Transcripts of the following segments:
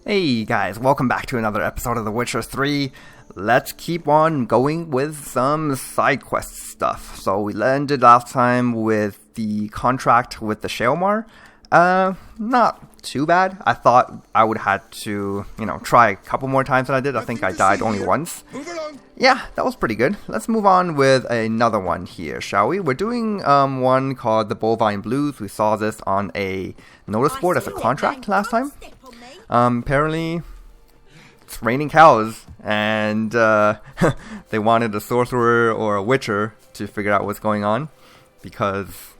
Hey guys, welcome back to another episode of The Witcher 3. Let's keep on going with some side quest stuff. So we ended last time with the contract with the Shaelmar. Not too bad. I thought I would have to, try a couple more times than I did. I think I died only once. Yeah, that was pretty good. Let's move on with another one here, shall we? We're doing one called the Bovine Blues. We saw this on a notice board as a contract last time. Apparently, it's raining cows, and they wanted a sorcerer or a witcher to figure out what's going on, because,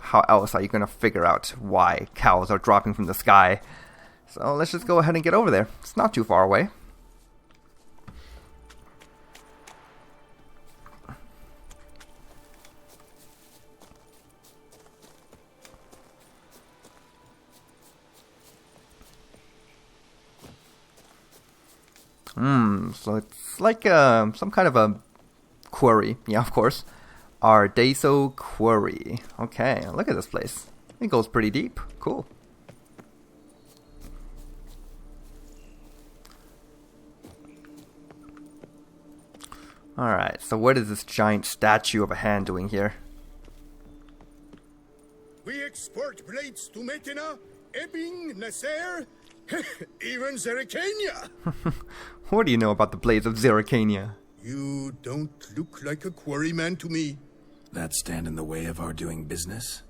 how else are you going to figure out why cows are dropping from the sky? So let's just go ahead and get over there. It's not too far away. So it's like some kind of a quarry. Yeah, of course. Ardeso Quarry. Okay, look at this place. It goes pretty deep. Cool. Alright, so what is this giant statue of a hand doing here? We export blades to Metina, Ebbing, Nasser, even Zerrikania. What do you know about the blades of Zerrikania? You don't look like a quarryman to me. That stand in the way of our doing business?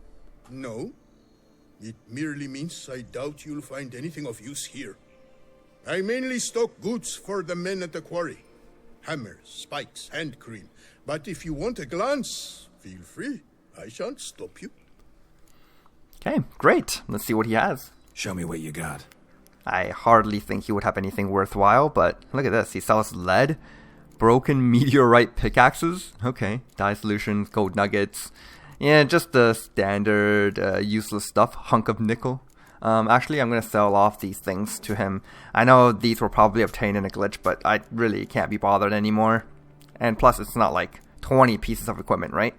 No. It merely means I doubt you'll find anything of use here. I mainly stock goods for the men at the quarry. Hammers, spikes, hand cream. But if you want a glance, feel free. I shan't stop you. Okay, great. Let's see what he has. Show me what you got. I hardly think he would have anything worthwhile, but look at this. He sells lead, broken meteorite pickaxes. Okay, dye solutions, gold nuggets. Yeah, just the standard useless stuff. Hunk of nickel. Actually, I'm going to sell off these things to him. I know these were probably obtained in a glitch, but I really can't be bothered anymore. And plus, it's not like 20 pieces of equipment, right?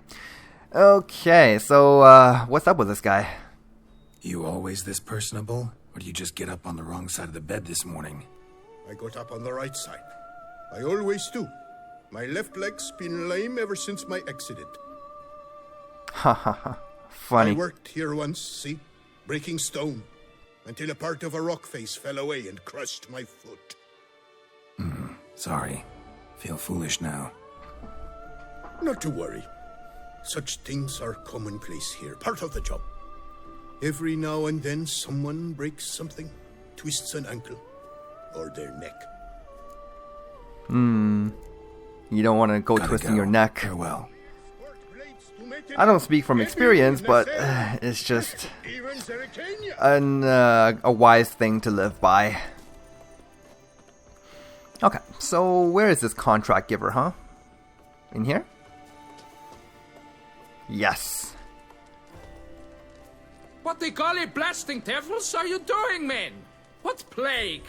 Okay, so what's up with this guy? You always this personable? Or do you just get up on the wrong side of the bed this morning? I got up on the right side. I always do. My left leg's been lame ever since my accident. Ha ha ha. Funny. I worked here once, see? Breaking stone. Until a part of a rock face fell away and crushed my foot. Sorry. Feel foolish now. Not to worry. Such things are commonplace here. Part of the job. Every now and then someone breaks something. Twists an ankle. Or their neck. You don't want to go twisting your neck. Farewell. I don't speak from experience, but it's just a wise thing to live by. Okay, so where is this contract giver, huh? In here? Yes. What the golly blasting devils are you doing, men? What plague?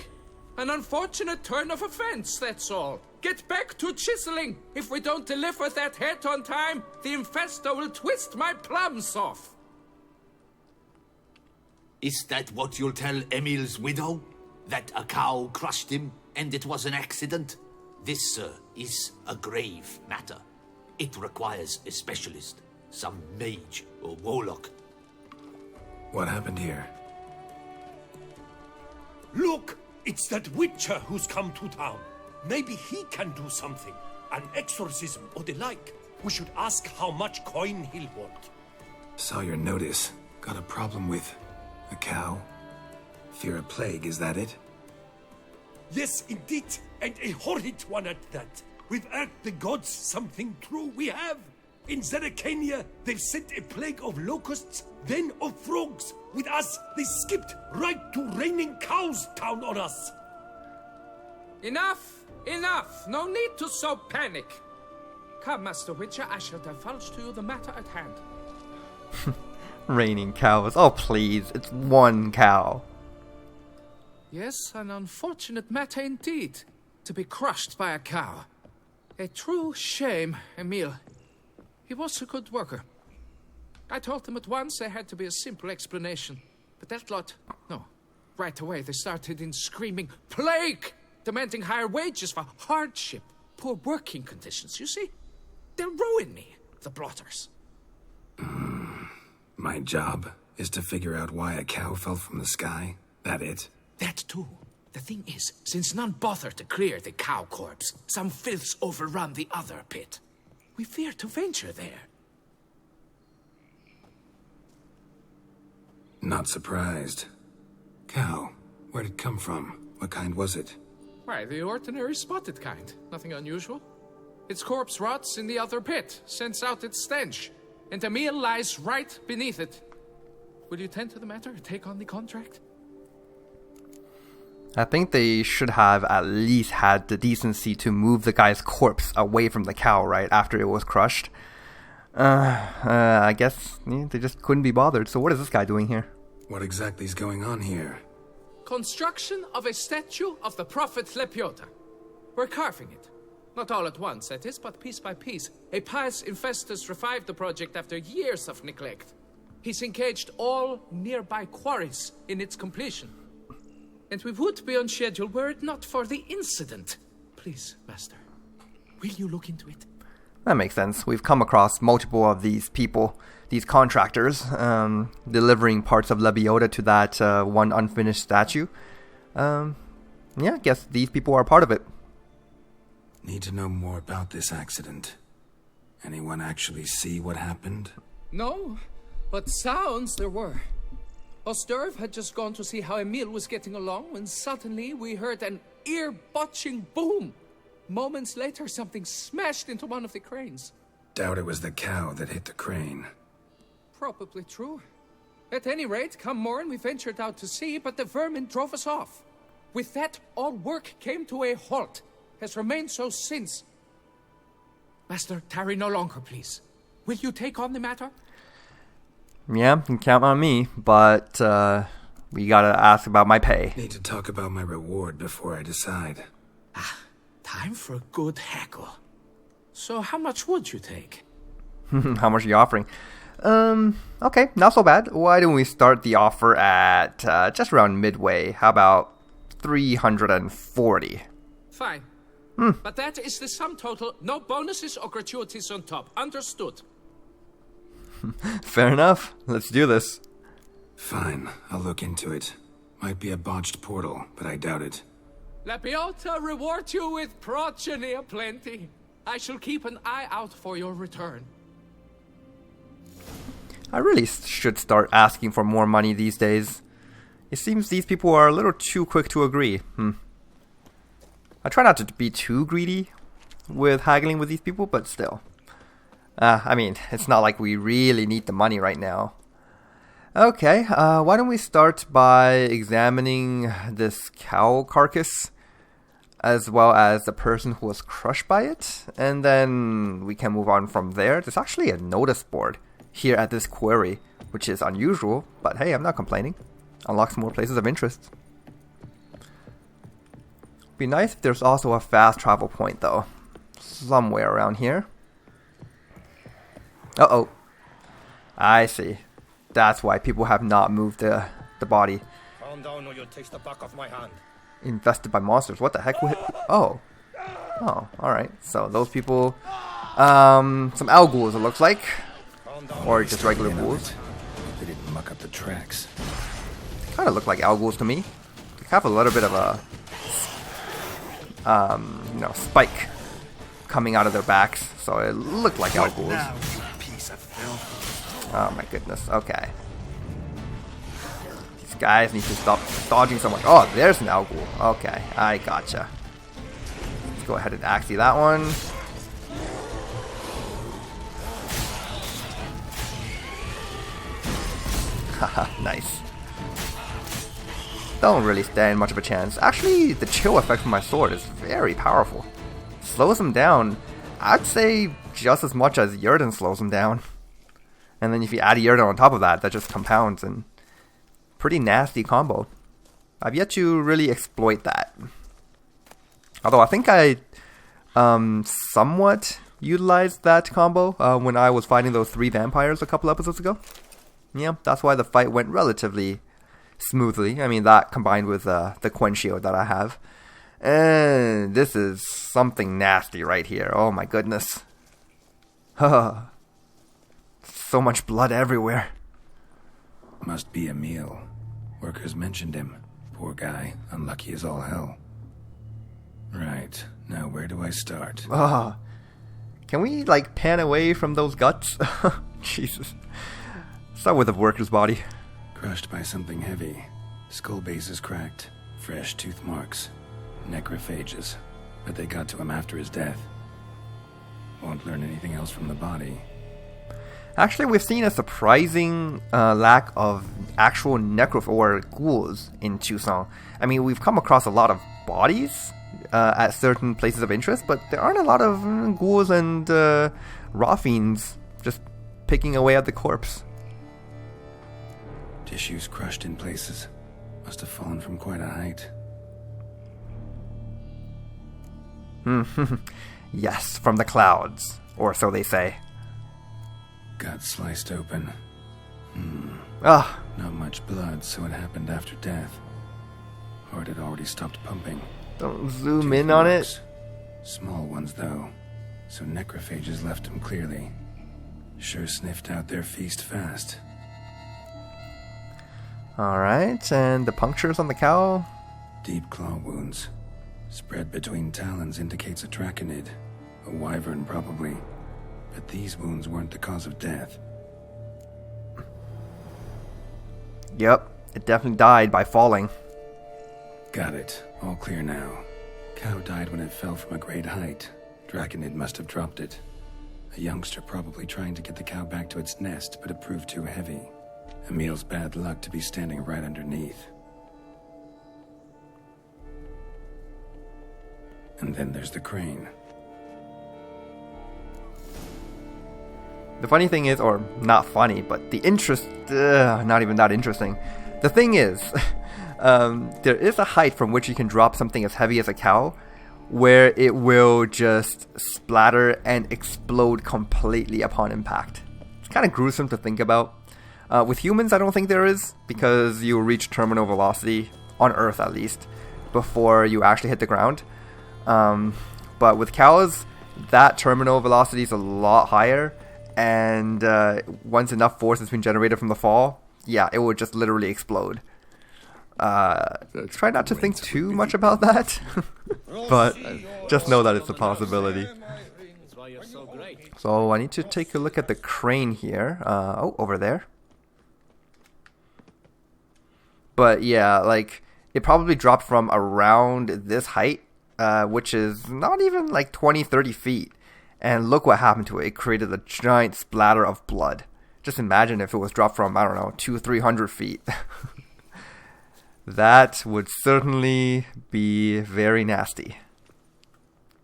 An unfortunate turn of offense, that's all. Get back to chiseling. If we don't deliver that head on time, the infestor will twist my plums off. Is that what you'll tell Emil's widow? That a cow crushed him and it was an accident? This, sir, is a grave matter. It requires a specialist, some mage or warlock. What happened here? Look! It's that witcher who's come to town. Maybe he can do something. An exorcism or the like. We should ask how much coin he'll want. Saw your notice. Got a problem with a cow? Fear a plague, is that it? Yes, indeed. And a horrid one at that. We've irked the gods something true we have. In Zerrikania, they've sent a plague of locusts, then of frogs. With us, they skipped right to raining cows down on us. Enough! Enough! No need to so panic. Come, Master Witcher, I shall divulge to you the matter at hand. Raining cows. Oh, please. It's one cow. Yes, an unfortunate matter indeed. To be crushed by a cow. A true shame, Emil. He was a good worker. I told them at once there had to be a simple explanation. But that lot, no. Right away, they started in screaming, "Plague!" demanding higher wages for hardship, poor working conditions, you see? They'll ruin me, the blotters. My job is to figure out why a cow fell from the sky. That it? That too. The thing is, since none bother to clear the cow corpse, some filths overrun the other pit. We fear to venture there. Not surprised. Cow, where'd it come from? What kind was it? Why, the ordinary spotted kind. Nothing unusual. Its corpse rots in the other pit, sends out its stench, and the meal lies right beneath it. Will you tend to the matter, take on the contract? I think they should have at least had the decency to move the guy's corpse away from the cow, right, after it was crushed. I guess they just couldn't be bothered. So what is this guy doing here? What exactly is going on here? Construction of a statue of the prophet Lepiota. We're carving it. Not all at once, that is, but piece by piece. A pious infestus revived the project after years of neglect. He's engaged all nearby quarries in its completion. And we would be on schedule were it not for the incident. Please, Master, will you look into it? That makes sense. We've come across multiple of these people, these contractors, delivering parts of Lepiota to that one unfinished statue. Yeah, I guess these people are part of it. Need to know more about this accident. Anyone actually see what happened? No, but sounds there were. Osterv had just gone to see how Emil was getting along when suddenly we heard an ear-botching boom. Moments later, something smashed into one of the cranes. Doubt it was the cow that hit the crane. Probably true. At any rate, come morn we ventured out to sea, but the vermin drove us off. With that, all work came to a halt. Has remained so since. Master, tarry no longer, please. Will you take on the matter? Yeah, you can count on me, but we gotta ask about my pay. Need to talk about my reward before I decide. Time for a good hackle. So how much would you take? How much are you offering? Okay, not so bad. Why don't we start the offer at just around midway? How about 340? Fine. But that is the sum total. No bonuses or gratuities on top. Understood. Fair enough. Let's do this. Fine, I'll look into it. Might be a botched portal, but I doubt it. Lepiota reward you with progeny aplenty. I shall keep an eye out for your return. I really should start asking for more money these days. It seems these people are a little too quick to agree. I try not to be too greedy with haggling with these people, but still. I mean, it's not like we really need the money right now. Okay, why don't we start by examining this cow carcass, as well as the person who was crushed by it, and then we can move on from there. There's actually a notice board here at this quarry, which is unusual, but hey, I'm not complaining. Unlocks more places of interest. Be nice if there's also a fast travel point, though. Somewhere around here. Uh-oh. I see. That's why people have not moved the body. Calm down or you'll taste the back of my hand. Infested by monsters. What the heck? Oh. Oh, alright. So those people... some owl ghouls, it looks like. Or just regular ghouls. They didn't muck up the tracks. Kind of look like owl ghouls to me. They have a little bit of a... spike coming out of their backs. So it looked like owl ghouls. Oh my goodness, okay. These guys need to stop dodging so much. Oh, there's an owl ghoul. Okay, I gotcha. Let's go ahead and axie that one. Haha, nice. Don't really stand much of a chance. Actually, the chill effect from my sword is very powerful. Slows them down, I'd say just as much as Yurden slows them down. And then if you add a Yurden on top of that, that just compounds, and pretty nasty combo. I've yet to really exploit that. Although I think I somewhat utilized that combo when I was fighting those 3 vampires a couple episodes ago. Yeah, that's why the fight went relatively smoothly. I mean, that combined with the Quen shield that I have. And this is something nasty right here. Oh my goodness. So much blood everywhere. Must be Emil. Workers mentioned him. Poor guy, unlucky as all hell. Right, now where do I start? Can we, like, pan away from those guts? Jesus. Start with the worker's body. Crushed by something heavy. Skull base is cracked. Fresh tooth marks. Necrophages. But they got to him after his death. Won't learn anything else from the body. Actually, we've seen a surprising lack of actual or ghouls in Tucson. I mean, we've come across a lot of bodies at certain places of interest, but there aren't a lot of ghouls and raw fiends just picking away at the corpse. Tissues crushed in places. Must have fallen from quite a height. Yes, from the clouds, or so they say. Gut sliced open. Ugh. Not much blood, so it happened after death. Heart had already stopped pumping. Don't zoom in on it. Small ones, though, so necrophages left him clearly. Sure sniffed out their feast fast. Alright, and the punctures on the cow? Deep claw wounds. Spread between talons indicates a draconid. A wyvern, probably. But these wounds weren't the cause of death. Yep, it definitely died by falling. Got it. All clear now. Cow died when it fell from a great height. Draconid must have dropped it. A youngster probably trying to get the cow back to its nest, but it proved too heavy. Emil's bad luck to be standing right underneath. And then there's the crane. The funny thing is, or not funny, but the not even that interesting. The thing is, there is a height from which you can drop something as heavy as a cow, where it will just splatter and explode completely upon impact. It's kind of gruesome to think about. With humans, I don't think there is, because you reach terminal velocity, on Earth at least, before you actually hit the ground. But with cows, that terminal velocity is a lot higher, and once enough force has been generated from the fall, yeah, it will just literally explode. Try not to think too much about that, but just know that it's a possibility. So I need to take a look at the crane here. Over there. But yeah, like, it probably dropped from around this height, which is not even like 20-30 feet. And look what happened to it. It created a giant splatter of blood. Just imagine if it was dropped from, I don't know, 200-300 feet. That would certainly be very nasty.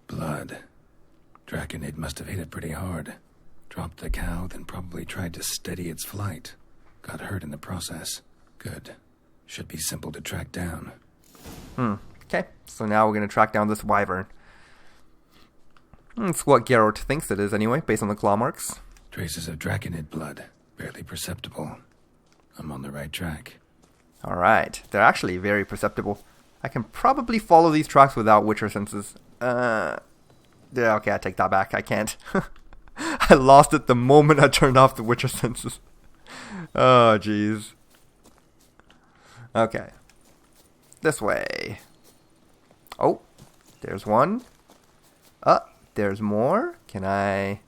Blood. Draconid must have hit it pretty hard. Dropped the cow, then probably tried to steady its flight. Got hurt in the process. Good. Should be simple to track down. Okay, so now we're going to track down this wyvern. It's what Geralt thinks it is anyway, based on the claw marks. Traces of draconid blood. Barely perceptible. I'm on the right track. Alright, they're actually very perceptible. I can probably follow these tracks without Witcher senses. Yeah, okay, I take that back. I can't. I lost it the moment I turned off the Witcher senses. Oh, jeez. Okay. This way. Oh, there's one. There's more. Can I...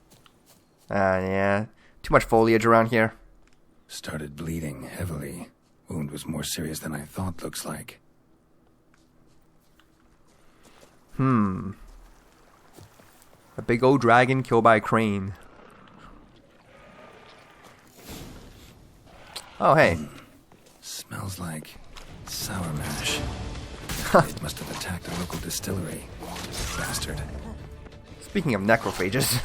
yeah. Too much foliage around here. Started bleeding heavily. Wound was more serious than I thought, looks like. A big old dragon killed by a crane. Oh, hey. Smells like sour mash. It must have attacked a local distillery. Bastard. Speaking of necrophages.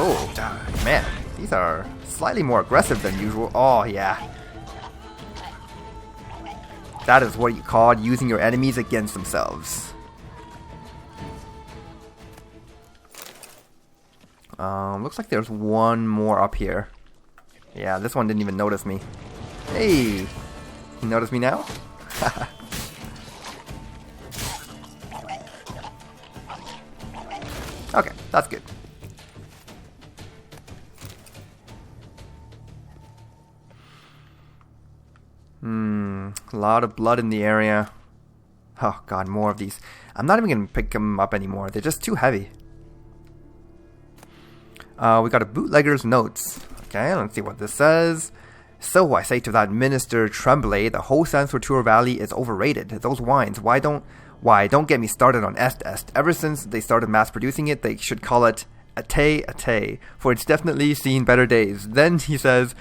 Oh, man. These are slightly more aggressive than usual. Oh, yeah. That is what you call using your enemies against themselves. Looks like there's one more up here. Yeah, this one didn't even notice me. Hey! You notice me now? Okay, that's good. A lot of blood in the area. Oh god, more of these. I'm not even gonna pick them up anymore. They're just too heavy. We got a bootlegger's notes. Okay, let's see what this says. So I say to that minister Tremblay, the whole Sansortura Valley is overrated. Those wines, why don't get me started on Est. Ever since they started mass producing it, they should call it Ate, for it's definitely seen better days. Then he says,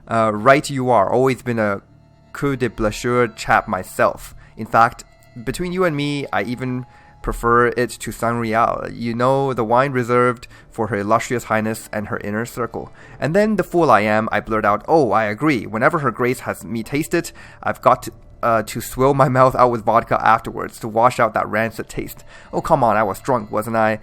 right you are, always been a coup de blessure chap myself. In fact, between you and me, I even prefer it to San Real. You know, the wine reserved for Her Illustrious Highness and her inner circle. And then, the fool I am, I blurt out, oh, I agree. Whenever Her Grace has me taste it, I've got to swill my mouth out with vodka afterwards to wash out that rancid taste. Oh, come on, I was drunk, wasn't I?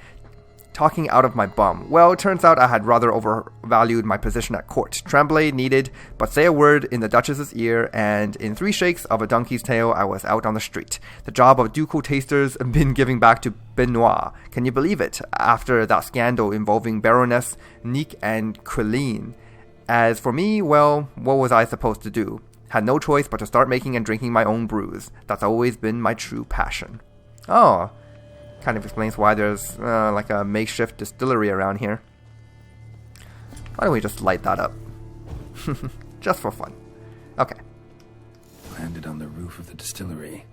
Talking out of my bum. Well, it turns out I had rather overvalued my position at court. Tremblay needed but say a word in the Duchess's ear, and in 3 shakes of a donkey's tail, I was out on the street. The job of ducal tasters been giving back to Benoit. Can you believe it? After that scandal involving Baroness Nick and Colleen. As for me, well, what was I supposed to do? Had no choice but to start making and drinking my own brews. That's always been my true passion. Oh. Kind of explains why there's like a makeshift distillery around here. Why don't we just light that up? Just for fun. Okay. Landed on the roof of the distillery,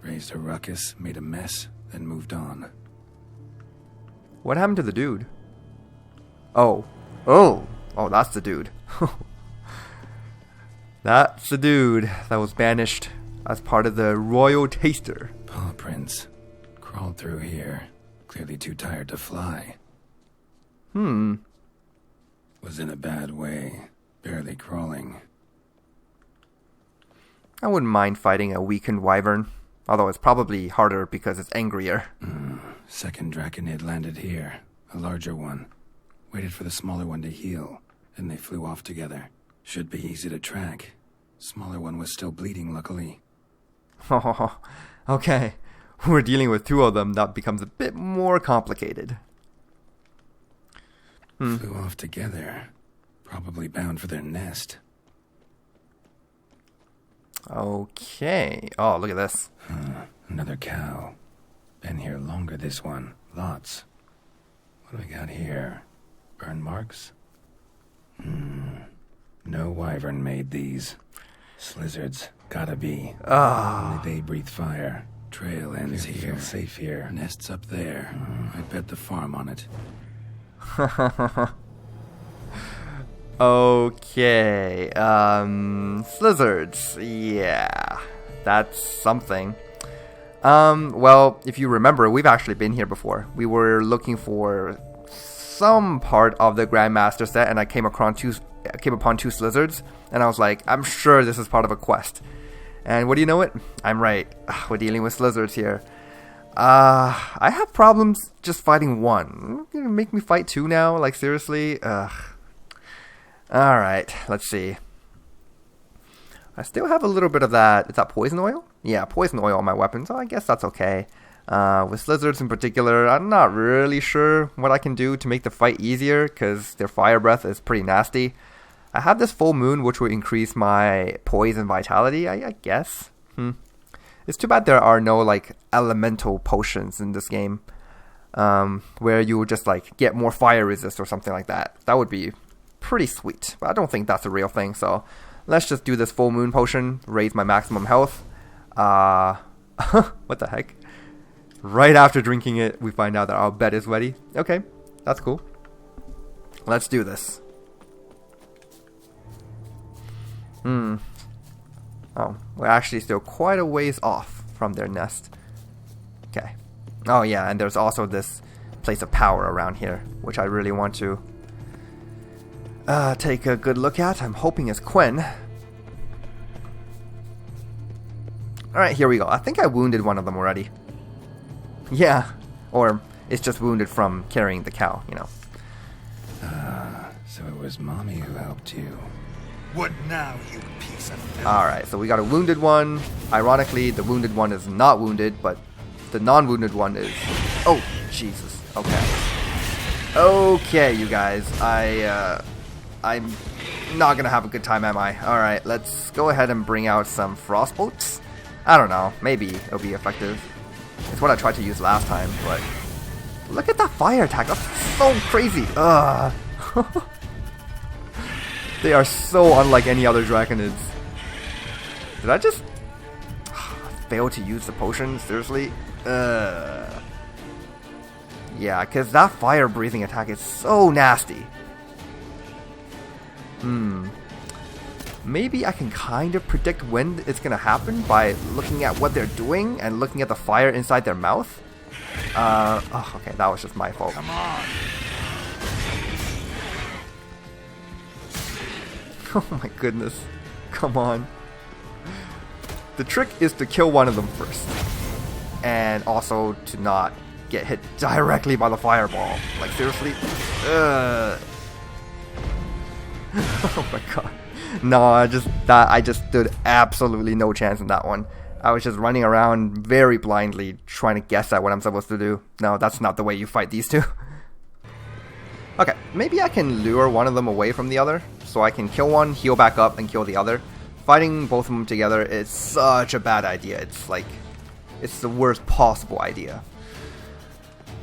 raised a ruckus, made a mess, then moved on. What happened to the dude? Oh, that's the dude. That's the dude that was banished as part of the royal taster. Paw prints. Crawled through here. Clearly too tired to fly. Was in a bad way. Barely crawling. I wouldn't mind fighting a weakened wyvern. Although it's probably harder because it's angrier. Second draconid landed here. A larger one. Waited for the smaller one to heal. And they flew off together. Should be easy to track. Smaller one was still bleeding, luckily. Oh, okay. We're dealing with 2 of them. That becomes a bit more complicated. Flew off together. Probably bound for their nest. Okay. Oh, look at this. Another cow. Been here longer, this one. Lots. What do we got here? Burn marks? No wyvern made these. Slizzards. Gotta be. Only they breathe fire. Trail ends here. Feel safe here. Nests up there. I bet the farm on it. Okay. Slizzards. Yeah. That's something. Well, if you remember, we've actually been here before. We were looking for some part of the Grandmaster set, and I came upon 2 Slizzards, and I was like, I'm sure this is part of a quest. And what do you know it? I'm right. We're dealing with Slizzards here. I have problems just fighting 1. You're gonna make me fight 2 now? Like, seriously? Alright, let's see. I still have a little bit of that. Is that poison oil? Yeah, poison oil on my weapon, so I guess that's okay. With Slizzards in particular, I'm not really sure what I can do to make the fight easier, because their fire breath is pretty nasty. I have this full moon, which will increase my poise and vitality, I guess. It's too bad there are no, like, elemental potions in this game. Where you would just, like, get more fire resist or something like that. That would be pretty sweet. But I don't think that's a real thing, so let's just do this full moon potion, raise my maximum health. What the heck? Right after drinking it, we find out that our bed is ready. Okay, that's cool. Let's do this. Oh, we're actually still quite a ways off from their nest. Okay. Oh yeah, and there's also this place of power around here, which I really want to take a good look at. I'm hoping it's Quen. Alright, here we go. I think I wounded one of them already. Yeah, or it's just wounded from carrying the cow, you know. So it was Mommy who helped you. What now, you piece of filth? Alright, so we got a wounded one. Ironically, the wounded one is not wounded, but the non-wounded one is... Oh, Jesus. Okay. Okay, you guys. I'm not gonna have a good time, am I? Alright, let's go ahead and bring out some frost bolts. I don't know. Maybe it'll be effective. It's what I tried to use last time, but... Look at that fire attack. That's so crazy. Ugh. They are so unlike any other draconids. Did I just fail to use the potion? Seriously? Yeah, because that fire breathing attack is so nasty. Maybe I can kind of predict when it's going to happen by looking at what they're doing and looking at the fire inside their mouth. Oh, okay, that was just my fault. Come on. Oh my goodness. Come on. The trick is to kill one of them first. And also to not get hit directly by the fireball. Like, seriously? Oh my god. No, I just stood absolutely no chance in that one. I was just running around very blindly trying to guess at what I'm supposed to do. No, that's not the way you fight these two. Okay, maybe I can lure one of them away from the other, so I can kill one, heal back up, and kill the other. Fighting both of them together is such a bad idea. It's like, it's the worst possible idea.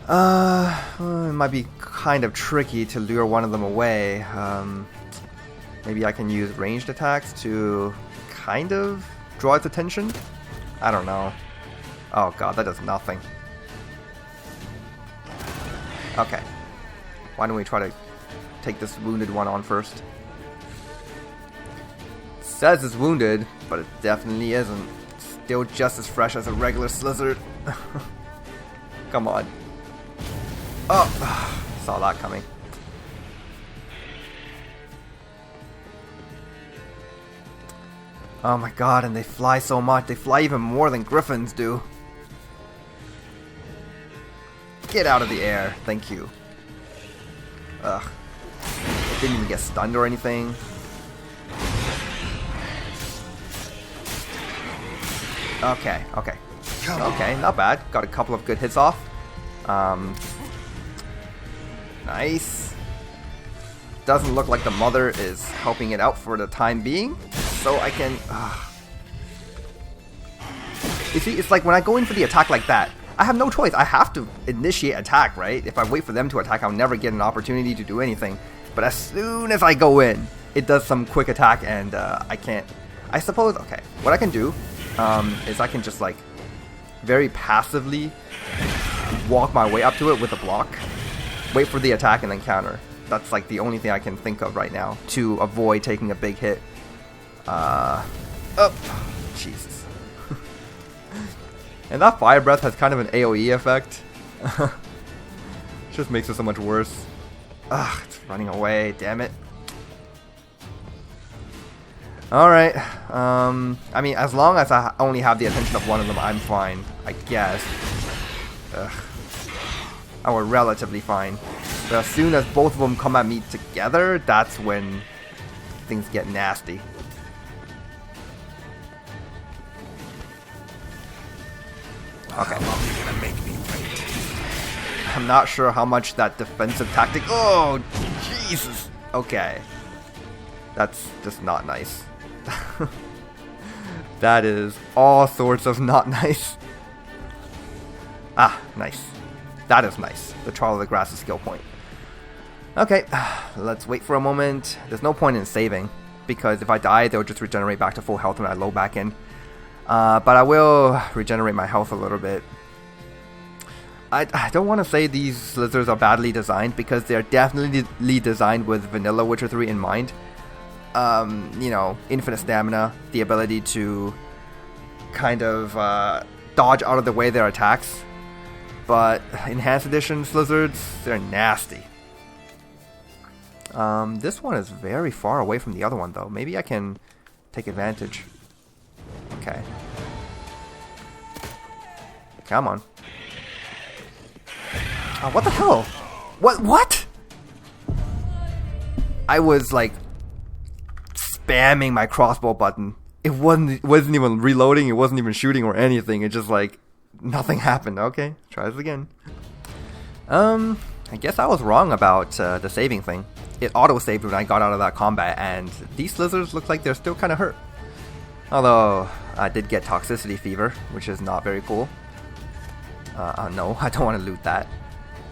It might be kind of tricky to lure one of them away. Maybe I can use ranged attacks to kind of draw its attention? I don't know. Oh god, that does nothing. Okay. Why don't we try to take this wounded one on first? It says it's wounded, but it definitely isn't. Still just as fresh as a regular slizzard. Come on. Oh, saw that coming. Oh my god, and they fly so much. They fly even more than griffins do. Get out of the air. Thank you. Ugh. Didn't even get stunned or anything. Okay, okay. Okay, not bad. Got a couple of good hits off. Nice. Doesn't look like the mother is helping it out for the time being. So I can... You see, it's like when I go in for the attack like that, I have no choice. I have to initiate attack, right? If I wait for them to attack, I'll never get an opportunity to do anything. But as soon as I go in, it does some quick attack and I can't... I suppose, okay, what I can do is I can just like very passively walk my way up to it with a block, wait for the attack and then counter. That's like the only thing I can think of right now to avoid taking a big hit. Jesus. And that fire breath has kind of an AoE effect. Just makes it so much worse. Ugh, it's running away, damn it. Alright, I mean, as long as I only have the attention of one of them, I'm fine, I guess. Ugh. We're relatively fine. But as soon as both of them come at me together, that's when things get nasty. Okay. How long are you gonna make me wait? I'm not sure how much that defensive tactic... Oh, Jesus! Okay. That's just not nice. That is all sorts of not nice. Ah, nice. That is nice. The Trial of the Grass is skill point. Okay, let's wait for a moment. There's no point in saving, because if I die, they'll just regenerate back to full health when I load back in. But I will regenerate my health a little bit. I don't want to say these slizzards are badly designed, because they're definitely designed with vanilla Witcher 3 in mind. You know, infinite stamina, the ability to kind of dodge out of the way their attacks. But Enhanced Edition slizzards, they're nasty. This one is very far away from the other one, though. Maybe I can take advantage. Okay. Come on. Oh, what the hell? What? I was like spamming my crossbow button. It wasn't even reloading, it wasn't even shooting or anything. It just like nothing happened. Okay, try this again. I guess I was wrong about the saving thing. It auto-saved when I got out of that combat, and these slizzards look like they're still kind of hurt. Although, I did get toxicity fever, which is not very cool. No, I don't want to loot that.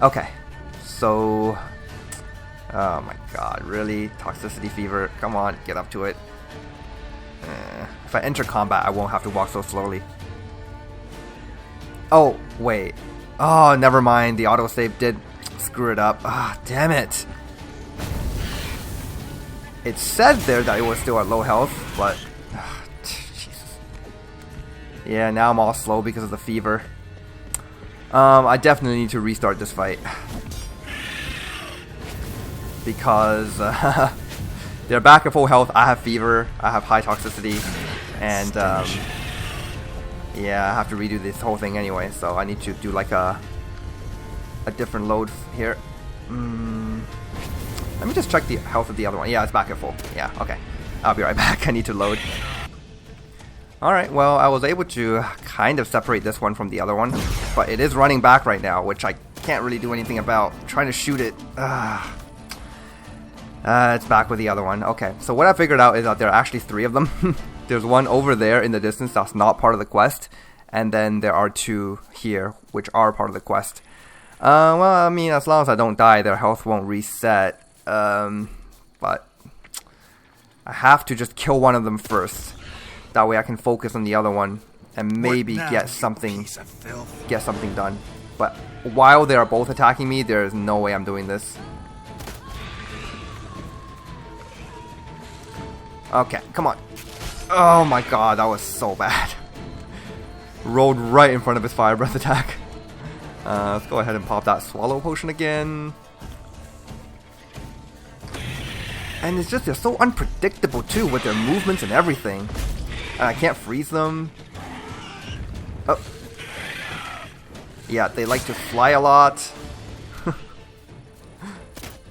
Okay, so... Oh my god, really? Toxicity fever? Come on, get up to it. If I enter combat, I won't have to walk so slowly. Oh, wait. Oh, never mind. The autosave did screw it up. Ah, damn it. It said there that it was still at low health, but... Jesus. Yeah, now I'm all slow because of the fever. I definitely need to restart this fight. Because they're back at full health. I have fever. I have high toxicity. And yeah, I have to redo this whole thing anyway. So I need to do like a different load here. Let me just check the health of the other one. Yeah, it's back at full. Yeah, okay. I'll be right back. I need to load. Alright, well, I was able to kind of separate this one from the other one. But it is running back right now, which I can't really do anything about. I'm trying to shoot it. It's back with the other one. Okay, so what I figured out is that there are actually 3 of them. There's one over there in the distance that's not part of the quest. And then there are 2 here, which are part of the quest. Well, I mean, as long as I don't die, their health won't reset. But I have to just kill one of them first. That way I can focus on the other one and maybe get something done. But while they are both attacking me, there is no way I'm doing this. Okay, come on. Oh my god, that was so bad. Rolled right in front of his fire breath attack. Let's go ahead and pop that swallow potion again. And it's just, they're so unpredictable too with their movements and everything. And I can't freeze them. Oh. Yeah, they like to fly a lot.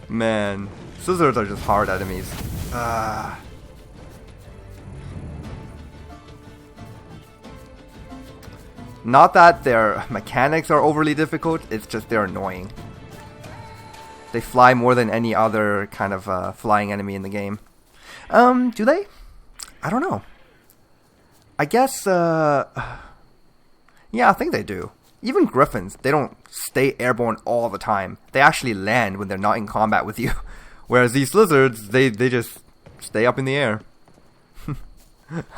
Man, slizzards are just hard enemies. Not that their mechanics are overly difficult, it's just they're annoying. They fly more than any other kind of flying enemy in the game. Do they? I don't know. I guess, yeah, I think they do. Even griffins, they don't stay airborne all the time. They actually land when they're not in combat with you. Whereas these slizzards, they just stay up in the air.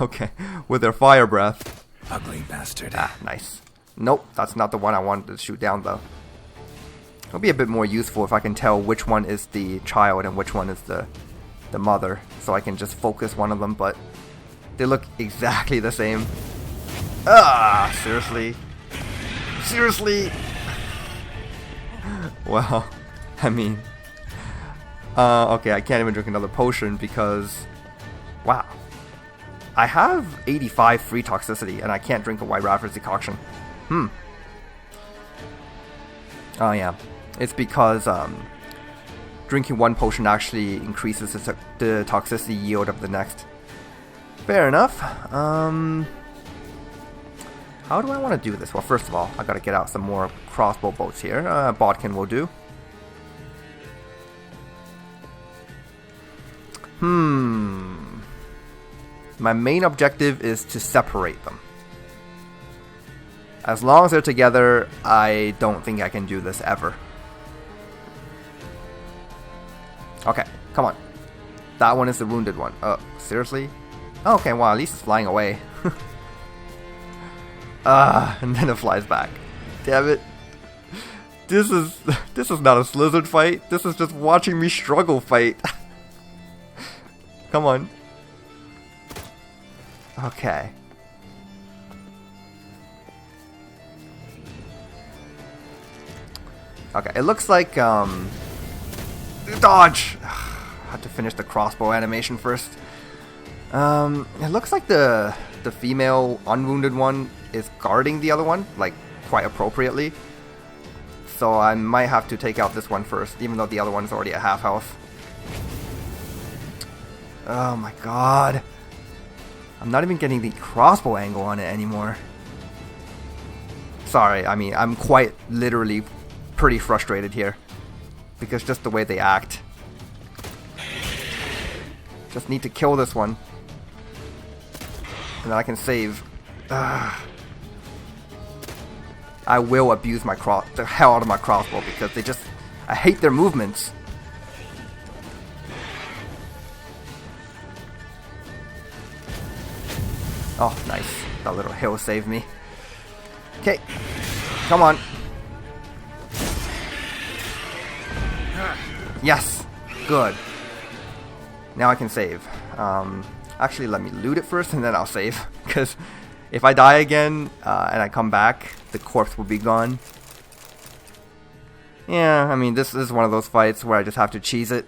Okay, with their fire breath. Ugly bastard. Ah, nice. Nope, that's not the one I wanted to shoot down, though. It'll be a bit more useful if I can tell which one is the child and which one is the mother. So I can just focus one of them, but they look exactly the same. Ah, seriously? Seriously? Well, I mean... okay, I can't even drink another potion because... Wow. I have 85 free toxicity, and I can't drink a White Raffles decoction. Oh yeah. It's because drinking one potion actually increases the toxicity yield of the next. Fair enough. How do I want to do this? Well, first of all, I gotta get out some more crossbow bolts here. Bodkin will do. My main objective is to separate them. As long as they're together, I don't think I can do this ever. Okay, come on. That one is the wounded one. Seriously? Oh, okay, well, at least it's flying away. And then it flies back. Damn it. This is not a slizzard fight. This is just watching me struggle fight. Come on. Okay. Okay, it looks like, dodge! Had to finish the crossbow animation first. It looks like the female unwounded one is guarding the other one, like, quite appropriately. So I might have to take out this one first, even though the other one's already at half health. Oh my god. I'm not even getting the crossbow angle on it anymore. Sorry, I mean, I'm quite literally pretty frustrated here. Because just the way they act. Just need to kill this one. And then I can save. Ugh. I will abuse the hell out of my crossbow because they just... I hate their movements. Oh, nice. That little hill saved me. Okay. Come on. Yes. Good. Now I can save. Actually, let me loot it first and then I'll save. Because if I die again and I come back, the corpse will be gone. Yeah, I mean, this is one of those fights where I just have to cheese it.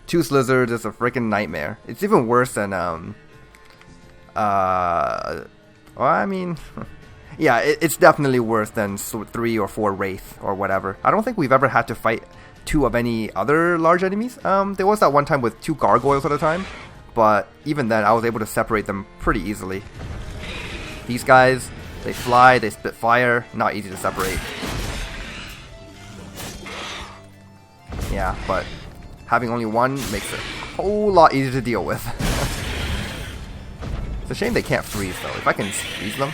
2 slizzards is a freaking nightmare. It's even worse than, well, I mean, yeah, it's definitely worse than 3 or 4 wraith or whatever. I don't think we've ever had to fight 2 of any other large enemies. There was that one time with 2 gargoyles at a time, but even then I was able to separate them pretty easily. These guys, they fly, they spit fire, not easy to separate. Yeah, but having only one makes it a whole lot easier to deal with. It's a shame they can't freeze though. If I can freeze them,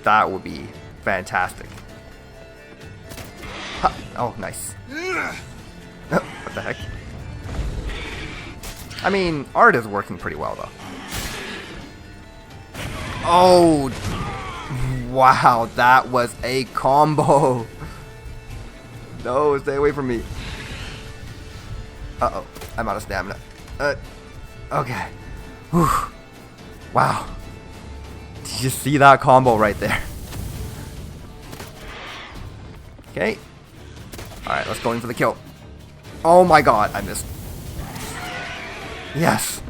that would be fantastic. Ha. Oh, nice. What the heck? I mean, art is working pretty well though. Oh, wow, that was a combo. No, stay away from me. Uh-oh, I'm out of stamina. Okay. Whew. Wow. Did you see that combo right there? Okay. Alright, let's go in for the kill. Oh my god, I missed. Yes.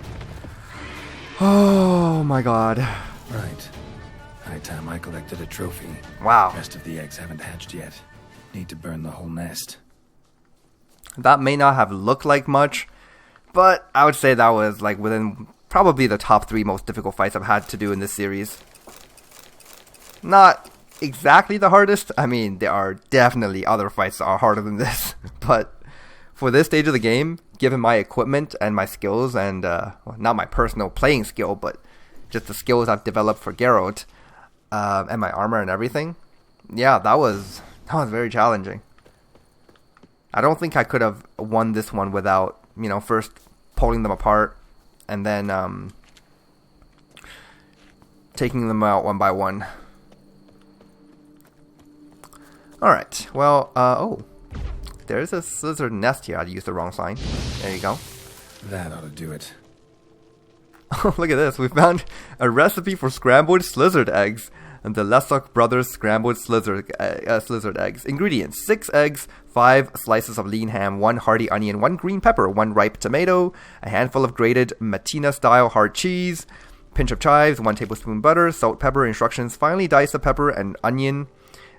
Oh my god. Right. High time I collected a trophy. Wow. Rest of the eggs haven't hatched yet. Need to burn the whole nest. That may not have looked like much, but I would say that was like within probably the top 3 most difficult fights I've had to do in this series. Not exactly the hardest. I mean, there are definitely other fights that are harder than this, but for this stage of the game, given my equipment and my skills and, well, not my personal playing skill, but just the skills I've developed for Geralt, and my armor and everything, yeah, that was very challenging. I don't think I could have won this one without, you know, first pulling them apart and then taking them out one by one. Alright, well, oh, there's a slizzard nest here. I used the wrong sign. There you go. That ought to do it. Oh, look at this. We found a recipe for scrambled slizzard eggs. And the Lesok Brothers scrambled slizzard eggs. Ingredients: 6 eggs, 5 slices of lean ham, 1 hearty onion, 1 green pepper, 1 ripe tomato, a handful of grated Matina-style hard cheese, pinch of chives, 1 tablespoon butter, salt, pepper. Instructions: finely dice the pepper and onion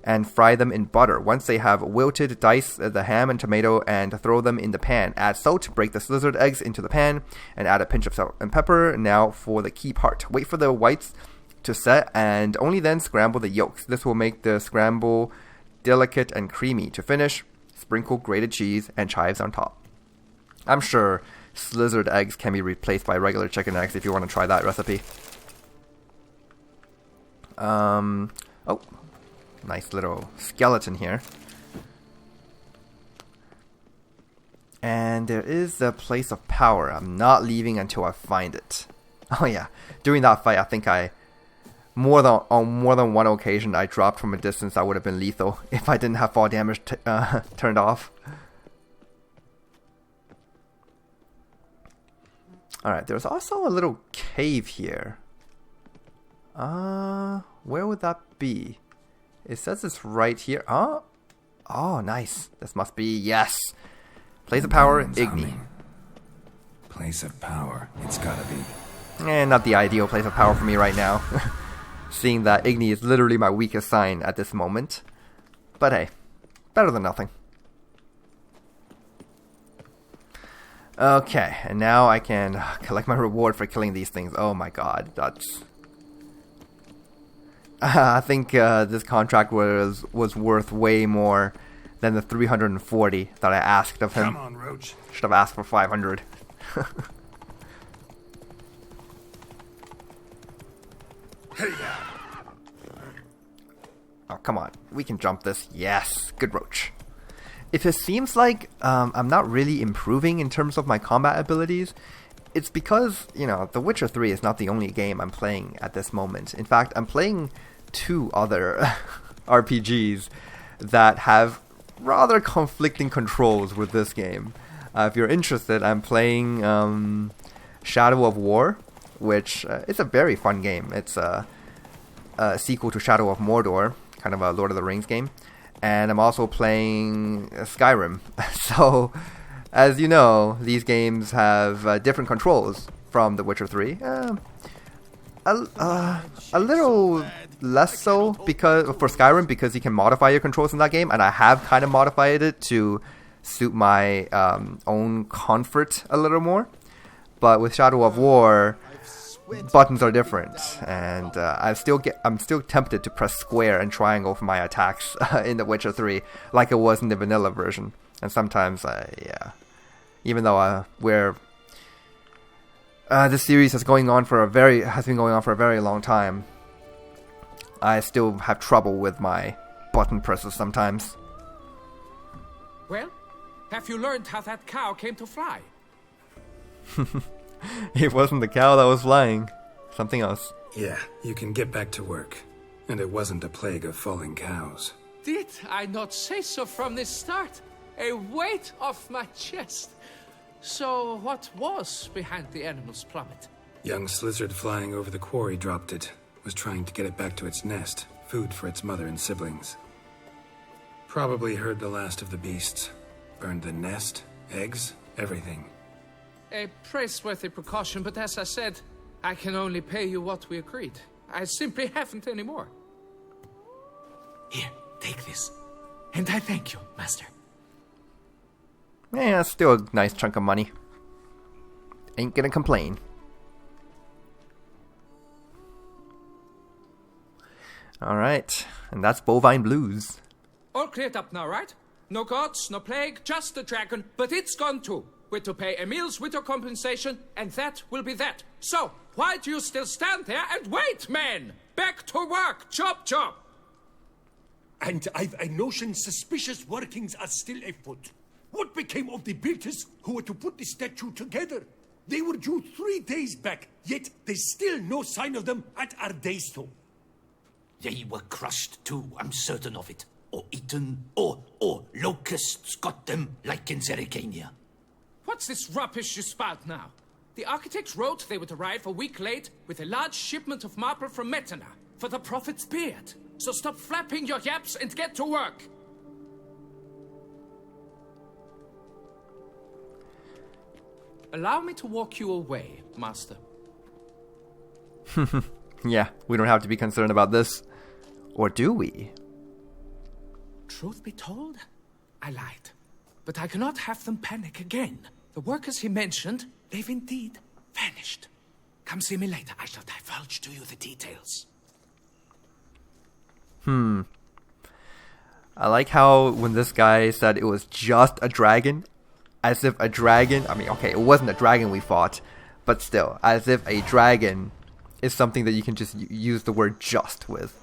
and fry them in butter. Once they have wilted, dice the ham and tomato and throw them in the pan. Add salt, break the slizzard eggs into the pan, and add a pinch of salt and pepper. Now for the key part. Wait for the whites to set and only then scramble the yolks. This will make the scramble delicate and creamy. To finish, sprinkle grated cheese and chives on top. I'm sure slizzard eggs can be replaced by regular chicken eggs if you want to try that recipe. Oh, nice little skeleton here. And there is the place of power. I'm not leaving until I find it. Oh yeah, during that fight I think on more than one occasion, I dropped from a distance that would have been lethal if I didn't have fall damage turned off. Alright, there's also a little cave here. Where would that be? It says it's right here. Oh, nice. This must be, yes. Place of power, Igni. Place of power, it's gotta be. Not the ideal place of power for me right now. Seeing that Igni is literally my weakest sign at this moment. But hey, better than nothing. Okay, and now I can collect my reward for killing these things. Oh my god, that's... I think this contract was worth way more than the 340 that I asked of him. Come on, Roach. Should have asked for 500. Hey, Oh, come on. We can jump this. Yes. Good Roach. If it seems like I'm not really improving in terms of my combat abilities, it's because, you know, The Witcher 3 is not the only game I'm playing at this moment. In fact, I'm playing 2 other RPGs that have rather conflicting controls with this game. If you're interested, I'm playing Shadow of War, which is a very fun game. It's a sequel to Shadow of Mordor, kind of a Lord of the Rings game. And I'm also playing Skyrim. So, as you know, these games have different controls from The Witcher 3. A little less so because for Skyrim, because you can modify your controls in that game, and I have kind of modified it to suit my own comfort a little more. But with Shadow of War, buttons are different, and I'm still tempted to press square and triangle for my attacks in The Witcher 3, like it was in the vanilla version. And sometimes, yeah, even though this series has been going on for a very long time, I still have trouble with my button presses sometimes. Well, have you learned how that cow came to fly? It wasn't the cow that was flying. Something else. Yeah, you can get back to work. And it wasn't a plague of falling cows. Did I not say so from the start? A weight off my chest. So what was behind the animal's plummet? Young slizzard flying over the quarry dropped it. Was trying to get it back to its nest. Food for its mother and siblings. Probably heard the last of the beasts. Burned the nest, eggs, everything. A praiseworthy precaution, but as I said, I can only pay you what we agreed. I simply haven't any more. Here, take this. And I thank you, Master. Yeah, still a nice chunk of money. Ain't gonna complain. Alright, and that's Bovine Blues. All cleared up now, right? No gods, no plague, just the dragon, but it's gone too. We're to pay Emil's widow compensation, and that will be that. So, why do you still stand there and wait, men? Back to work! Chop, chop! And I've a notion suspicious workings are still afoot. What became of the builders who were to put the statue together? They were due 3 days back, yet there's still no sign of them at our daystone. They were crushed too, I'm certain of it. Or eaten, or locusts got them, like in Zerikania. What's this rubbish you spout now? The architects wrote they would arrive a week late with a large shipment of marble from Metana for the prophet's beard. So stop flapping your yaps and get to work. Allow me to walk you away, Master. Yeah, we don't have to be concerned about this. Or do we? Truth be told, I lied. But I cannot have them panic again. The workers he mentioned, they've indeed vanished. Come see me later. I shall divulge to you the details. I like how when this guy said it was just a dragon, as if a dragon, I mean, okay, it wasn't a dragon we fought, but still, as if a dragon is something that you can just use the word just with.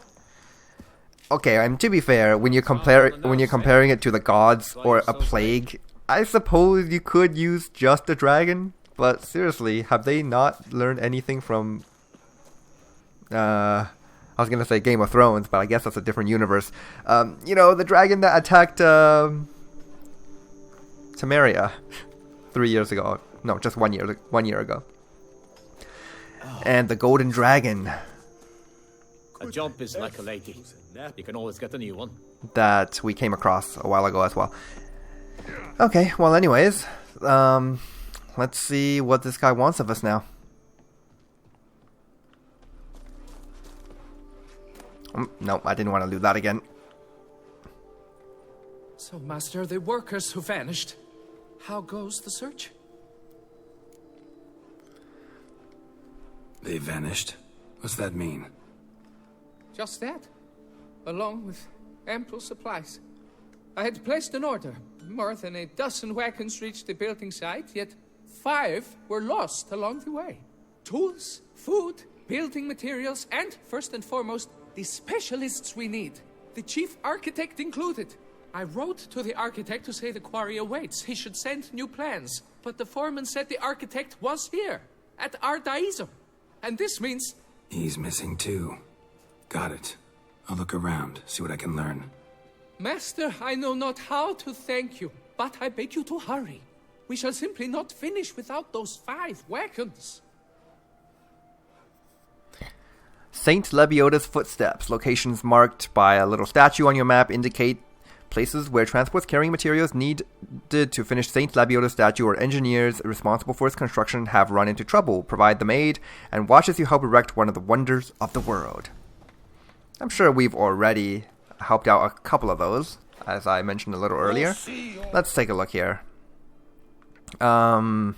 Okay, and to be fair, when you're comparing it to the gods or a plague, I suppose you could use just a dragon, but seriously, have they not learned anything from I was gonna say Game of Thrones, but I guess that's a different universe. You know, the dragon that attacked Temeria 3 years ago. No, just 1 year ago. And the golden dragon. A job is like a lady. You can always get a new one. That we came across a while ago as well. Okay, well anyways, let's see what this guy wants of us now. Nope, I didn't want to do that again. So, Master, the workers who vanished, how goes the search? They vanished? What's that mean? Just that, along with ample supplies. I had placed an order. More than a dozen wagons reached the building site, yet 5 were lost along the way. Tools, food, building materials, and, first and foremost, the specialists we need. The chief architect included. I wrote to the architect to say the quarry awaits. He should send new plans. But the foreman said the architect was here, at Ardaizo. And this means... He's missing too. Got it. I'll look around, see what I can learn. Master, I know not how to thank you, but I beg you to hurry. We shall simply not finish without those 5 wagons. Saint Lebioda's footsteps. Locations marked by a little statue on your map indicate places where transports carrying materials needed to finish Saint Lebioda's statue or engineers responsible for its construction have run into trouble. Provide them aid and watch as you help erect one of the wonders of the world. I'm sure we've already helped out a couple of those, as I mentioned a little earlier. Let's take a look here. Okay,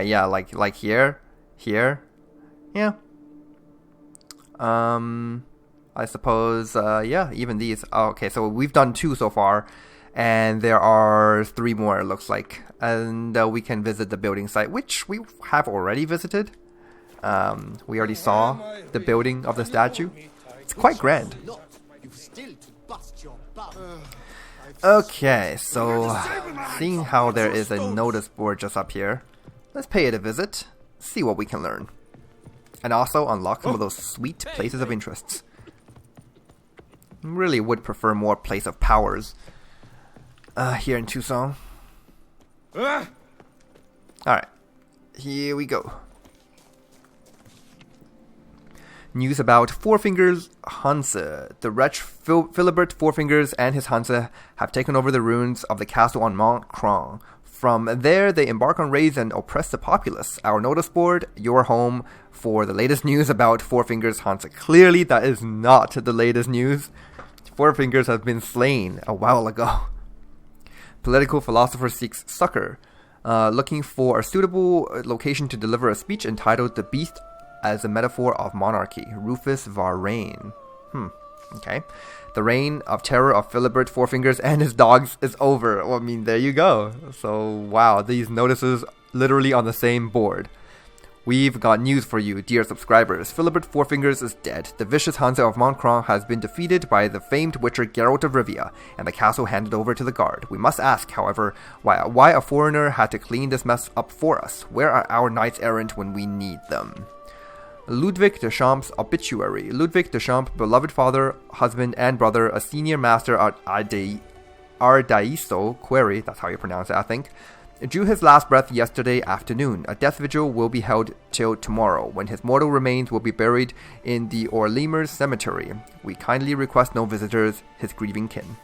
yeah, like here, yeah. I suppose, yeah, even these. Oh, okay, so we've done 2 so far, and there are 3 more, it looks like. And we can visit the building site, which we have already visited. We already saw the building of the statue. It's quite grand. Okay, so seeing how there is a notice board just up here, let's pay it a visit, see what we can learn. And also unlock some of those sweet places of interest. Really would prefer more place of powers here in Tucson. Alright, here we go. News about Four Fingers Hanse. The wretch Philibert Four Fingers and his Hanse have taken over the ruins of the castle on Mont Cran. From there, they embark on raids and oppress the populace. Our notice board, your home for the latest news about Four Fingers Hanse. Clearly, that is not the latest news. Four Fingers has been slain a while ago. Political philosopher seeks succor. Looking for a suitable location to deliver a speech entitled The Beast as a Metaphor of Monarchy. Rufus Varane. Okay. The reign of terror of Philibert Four Fingers and his dogs is over. Well, I mean, there you go. So, wow, these notices literally on the same board. We've got news for you, dear subscribers. Philibert Four Fingers is dead. The vicious Hanse of Montcron has been defeated by the famed witcher Geralt of Rivia, and the castle handed over to the guard. We must ask, however, why a foreigner had to clean this mess up for us. Where are our knights errant when we need them? Ludwig de Champ's obituary. Ludwig de Champ, beloved father, husband, and brother, a senior master at Ardaizo quarry, that's how you pronounce it, I think, drew his last breath yesterday afternoon. A death vigil will be held till tomorrow, when his mortal remains will be buried in the Orlemers cemetery. We kindly request no visitors, his grieving kin.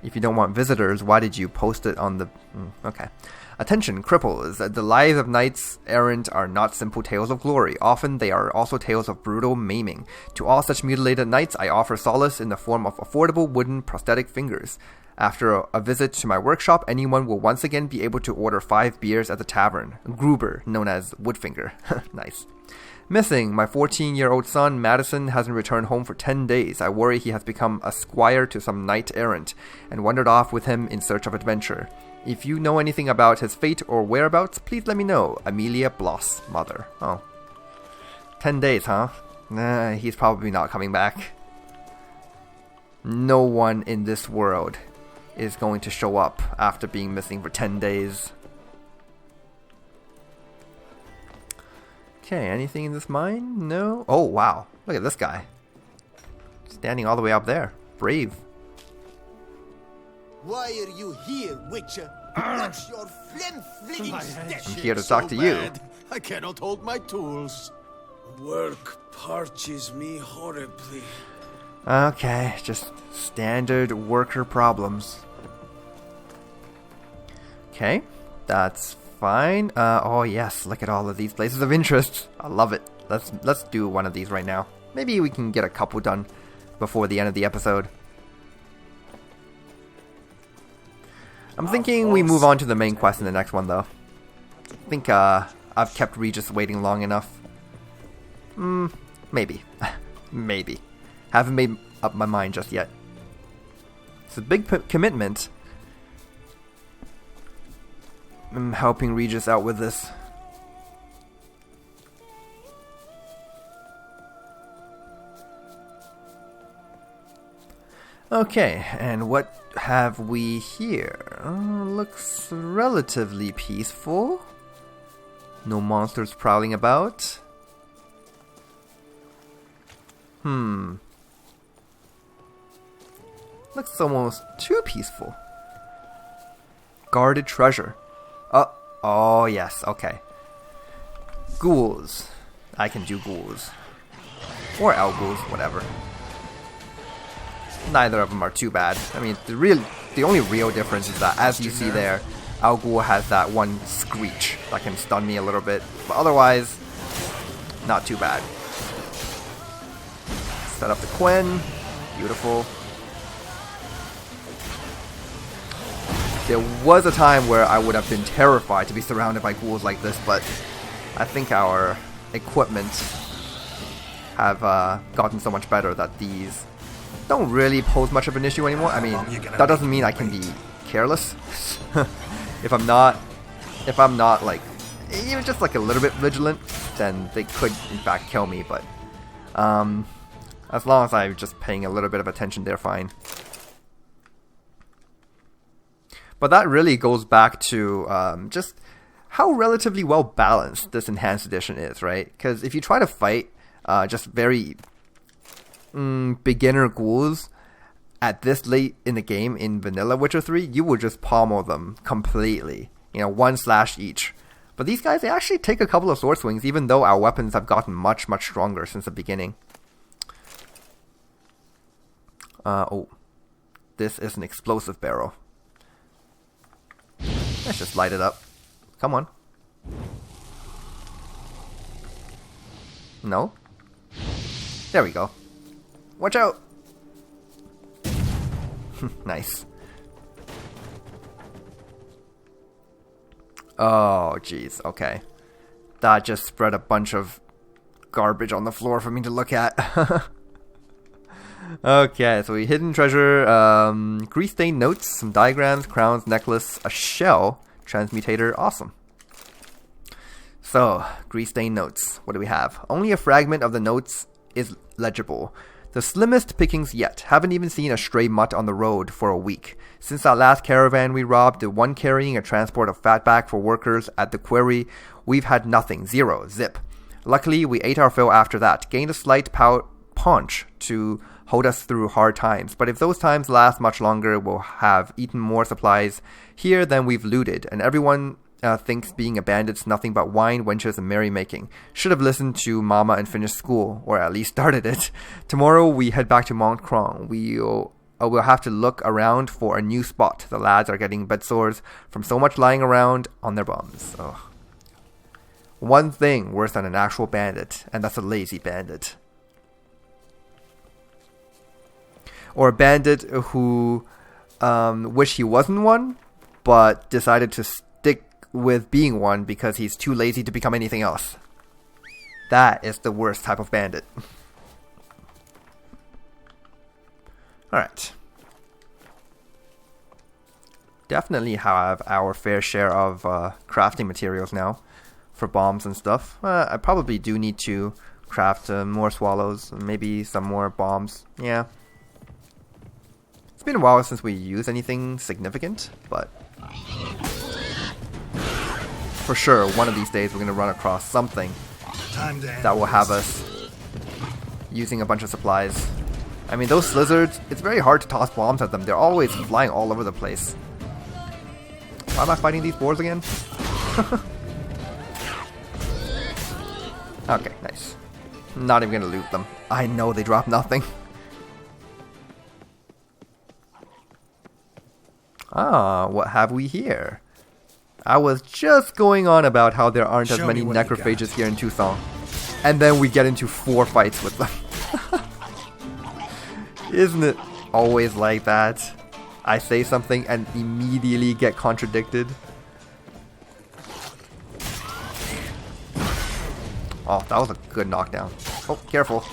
If you don't want visitors, why did you post it on the... Okay. Attention, cripples. The lives of knights errant are not simple tales of glory. Often they are also tales of brutal maiming. To all such mutilated knights, I offer solace in the form of affordable wooden prosthetic fingers. After a visit to my workshop, anyone will once again be able to order 5 beers at the tavern. Gruber, known as Woodfinger. Nice. Missing. My 14-year-old son, Madison, hasn't returned home for 10 days. I worry he has become a squire to some knight errant, and wandered off with him in search of adventure. If you know anything about his fate or whereabouts, please let me know. Amelia Bloss, mother. Oh. 10 days, huh? Nah, he's probably not coming back. No one in this world is going to show up after being missing for 10 days. Okay, anything in this mine? No? Oh, wow. Look at this guy. Standing all the way up there. Brave. Why are you here, Witcher? What's your flim-flinging I'm here to talk to you. I cannot hold my tools. Work parches me horribly. Okay, just standard worker problems. Okay, that's fine. Oh yes, look at all of these places of interest. I love it. Let's do one of these right now. Maybe we can get a couple done before the end of the episode. I'm thinking we move on to the main quest in the next one, though. think I've kept Regis waiting long enough. Maybe. Maybe. Haven't made up my mind just yet. It's a big commitment. I'm helping Regis out with this. Okay, and what have we here? Looks relatively peaceful. No monsters prowling about. Looks almost too peaceful. Guarded treasure. Oh yes, okay. Ghouls. I can do ghouls. Or ghouls, whatever. Neither of them are too bad. I mean, the only real difference is that, as you see there, Ghoul has that one screech that can stun me a little bit. But otherwise, not too bad. Set up the Quen. Beautiful. There was a time where I would have been terrified to be surrounded by ghouls like this, but I think our equipment have gotten so much better that these don't really pose much of an issue anymore. I mean, that doesn't mean I can be careless. if I'm not like even just like a little bit vigilant, then they could in fact kill me. But as long as I'm just paying a little bit of attention, they're fine. But that really goes back to just how relatively well balanced this enhanced edition is, right? Because if you try to fight just very beginner ghouls at this late in the game in vanilla Witcher 3, you will just pommel them completely. You know, 1 slash each. But these guys, they actually take a couple of sword swings, even though our weapons have gotten much, much stronger since the beginning. Oh. This is an explosive barrel. Let's just light it up. Come on. No? There we go. Watch out! Nice. Oh, jeez. Okay. That just spread a bunch of garbage on the floor for me to look at. Okay, so we hidden treasure, grease stained notes, some diagrams, crowns, necklace, a shell, transmutator, awesome. So, grease stained notes, what do we have? Only a fragment of the notes is legible. The slimmest pickings yet, haven't even seen a stray mutt on the road for a week. Since that last caravan we robbed, the one carrying a transport of fatback for workers at the quarry, we've had nothing, zero, zip. Luckily, we ate our fill after that, gained a slight paunch to hold us through hard times, but if those times last much longer, we'll have eaten more supplies here than we've looted, and everyone thinks being a bandit's nothing but wine, wenches, and merrymaking. Should have listened to Mama and finished school, or at least started it. Tomorrow we head back to Mont Cron. We'll have to look around for a new spot. The lads are getting bedsores from so much lying around on their bums. Ugh. One thing worse than an actual bandit, and that's a lazy bandit. Or a bandit who wished he wasn't one, but decided to stick with being one because he's too lazy to become anything else. That is the worst type of bandit. Alright. Definitely have our fair share of crafting materials now for bombs and stuff. I probably do need to craft more swallows, maybe some more bombs. Yeah. It's been a while since we used anything significant, but for sure, one of these days we're going to run across something that will have us using a bunch of supplies. I mean, those slizzards, it's very hard to toss bombs at them. They're always flying all over the place. Why am I fighting these boars again? Okay, nice. Not even going to loot them. I know they drop nothing. Ah, what have we here? I was just going on about how there aren't as many necrophages here in Tucson. And then we get into 4 fights with them. Isn't it always like that? I say something and immediately get contradicted. Oh, that was a good knockdown. Oh, careful.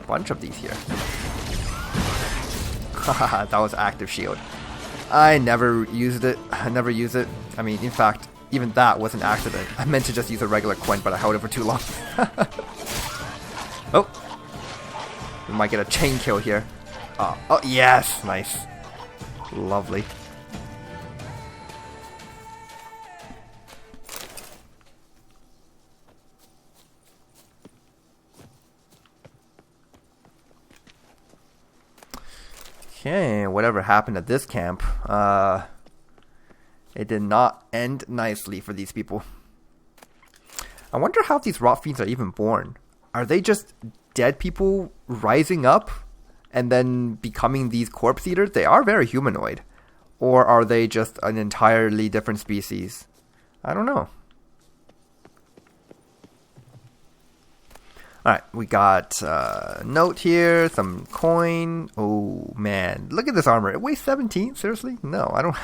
Bunch of these here. Haha, that was active shield. I never used it. I never use it. I mean, in fact, even that was an accident. I meant to just use a regular Quint, but I held it for too long. Oh. We might get a chain kill here. Oh, yes! Nice. Lovely. Okay, whatever happened at this camp, it did not end nicely for these people. I wonder how these rot fiends are even born. Are they just dead people rising up and then becoming these corpse eaters? They are very humanoid. Or are they just an entirely different species? I don't know. Alright, we got a note here, some coin. Oh man, look at this armor. It weighs 17? Seriously? No, I don't.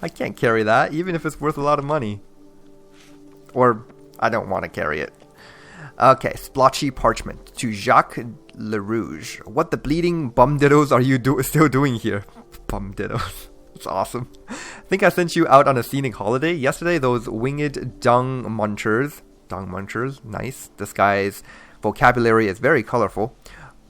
I can't carry that, even if it's worth a lot of money. Or I don't want to carry it. Okay, splotchy parchment to Jacques LaRouge. What the bleeding bum-diddles are you still doing here? Bum-diddles. That's awesome. I think I sent you out on a scenic holiday yesterday. Those winged dung munchers. Dung munchers, nice. This guy's vocabulary is very colorful.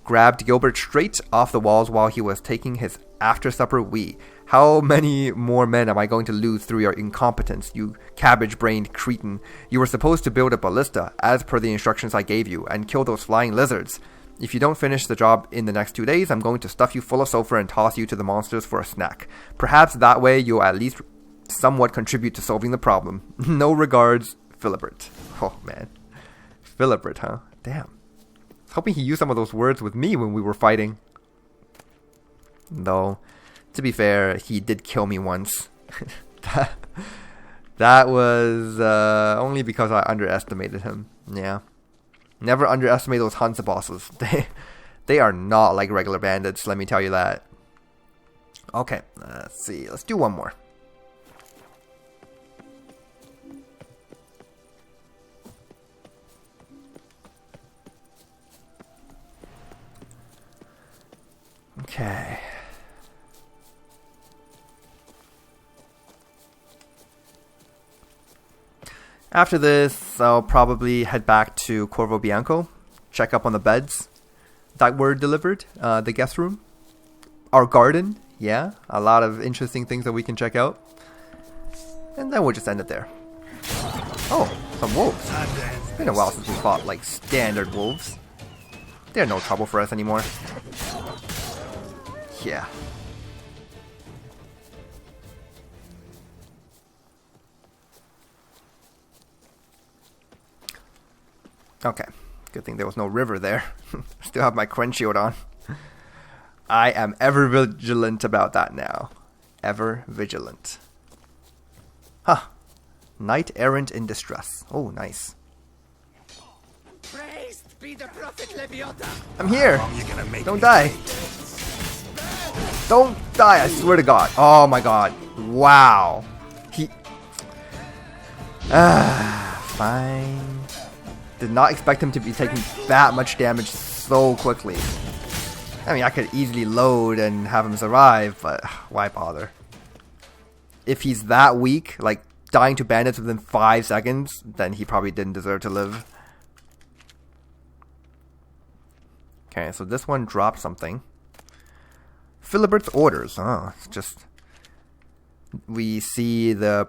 Grabbed Gilbert straight off the walls while he was taking his after-supper wee. How many more men am I going to lose through your incompetence, you cabbage-brained cretin? You were supposed to build a ballista, as per the instructions I gave you, and kill those flying lizards. If you don't finish the job in the next 2 days, I'm going to stuff you full of sulfur and toss you to the monsters for a snack. Perhaps that way you'll at least somewhat contribute to solving the problem. No regards, Philibert. Oh, man. Philibert, huh? Damn. I was hoping he used some of those words with me when we were fighting. Though, to be fair, he did kill me once. That was only because I underestimated him. Yeah. Never underestimate those Hansa bosses. They are not like regular bandits, let me tell you that. Okay, let's see. Let's do one more. Okay. After this, I'll probably head back to Corvo Bianco, check up on the beds that were delivered, the guest room, our garden, yeah, a lot of interesting things that we can check out, and then we'll just end it there. Oh, some wolves. It's been a while since we fought like standard wolves. They're no trouble for us anymore. Yeah. Okay, good thing there was no river there. Still have my Quench shield on. I am ever vigilant about that now. Ever vigilant. Huh. Knight errant in distress. Oh, nice. Praised be the prophet Leviathan. I'm here. Don't die. Don't die, I swear to God. Oh my God. Wow. Fine. Did not expect him to be taking that much damage so quickly. I mean, I could easily load and have him survive, but why bother? If he's that weak, like dying to bandits within 5 seconds, then he probably didn't deserve to live. Okay, so this one dropped something. Philibert's orders. Oh, it's just... We see the